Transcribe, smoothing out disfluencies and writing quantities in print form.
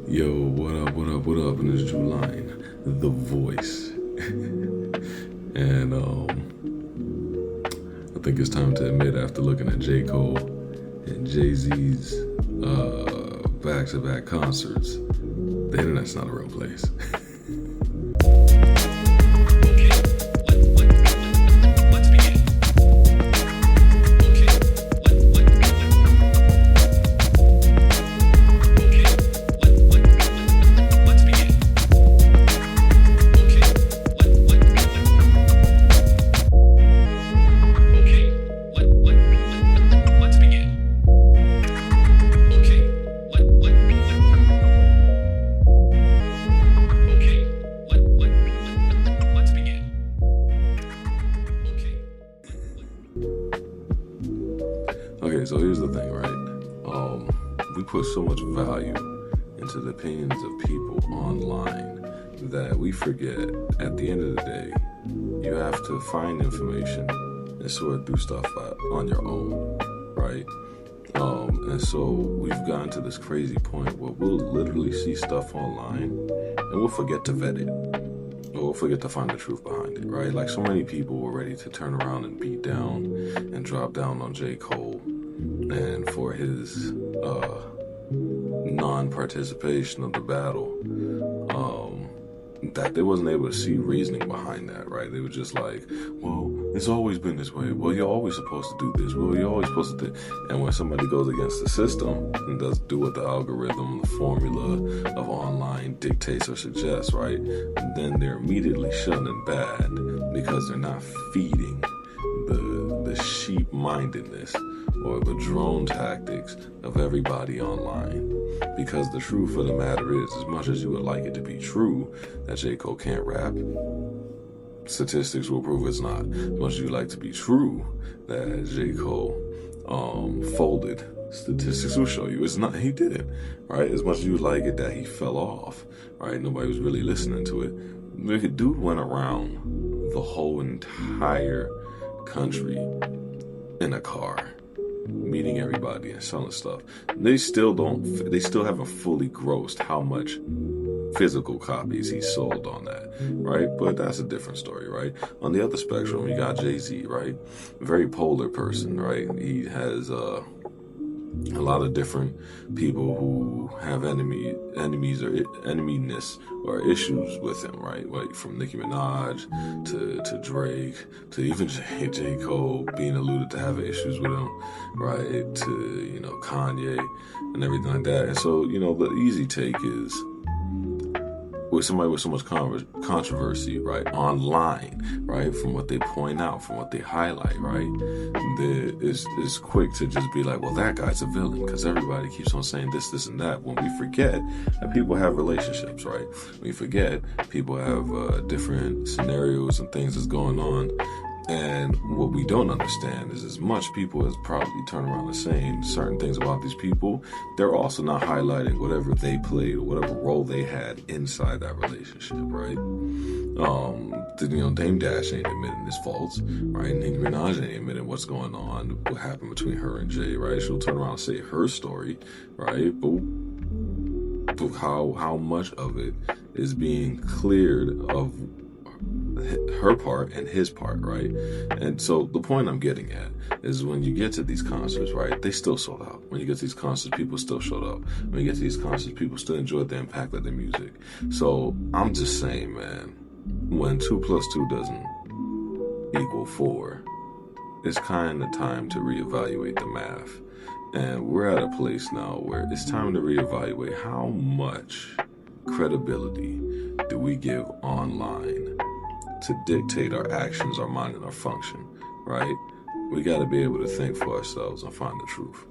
Yo, what up? And it's Drew Line, the voice. And I think it's time to admit, after looking at J. Cole and Jay-Z's back-to-back concerts, the internet's not a real place. Okay, so here's the thing, right? We put so much value into the opinions of people online that we forget at the end of the day, you have to find information and sort through stuff on your own, right? And so we've gotten to this crazy point where we'll literally see stuff online and we'll forget to vet it. We'll forget to find the truth behind it, right? Like, so many people were ready to turn around and beat down and drop down on J. Cole and for his non-participation of the battle, that they wasn't able to see reasoning behind that, right? They were just like, well, it's always been this way. Well, you're always supposed to do this. Well, you're always supposed to do. And when somebody goes against the system and does do what the algorithm, the formula of online dictates or suggests, right? Then they're immediately shunned and bad because they're not feeding the sheep-mindedness or the drone tactics of everybody online. Because the truth of the matter is, as much as you would like it to be true that J. Cole can't rap, statistics will prove it's not. As much as you like to be true that J. Cole folded, statistics will show you it's not. He didn't, right? As much as you would like it that he fell off, right? Nobody was really listening to it. The dude went around the whole entire country in a car, meeting everybody and selling stuff. They still haven't fully grossed how much physical copies he sold on that, right? But that's a different story, right? On the other spectrum, you got Jay-Z, right? Very polar person, right? He has a lot of different people who have enemies or eneminess or issues with him, right? Like from Nicki Minaj to Drake to even J. Cole being alluded to having issues with him, right? To, Kanye and everything like that. And so, the easy take is, with somebody with so much controversy, right, online, right, from what they point out, from what they highlight, right, it's quick to just be like, well, that guy's a villain because everybody keeps on saying this, and that, when we forget that people have relationships, right? We forget people have different scenarios and things that's going on. And what we don't understand is, as much people as probably turn around and saying certain things about these people, they're also not highlighting whatever they played or whatever role they had inside that relationship, right? Dame Dash ain't admitting his faults, right? Nicki Minaj ain't admitting what's going on, what happened between her and Jay, right? She'll turn around and say her story, right? But how much of it is being cleared of her part and his part, right? And so the point I'm getting at is, when you get to these concerts, right, they still sold out. When you get to these concerts, people still showed up. When you get to these concerts, people still enjoyed the impact of their music. So I'm just saying, man, when 2 + 2 doesn't equal 4, it's kind of time to reevaluate the math. And we're at a place now where it's time to reevaluate how much credibility do we give online to dictate our actions, our mind, and our function, right? We got to be able to think for ourselves and find the truth.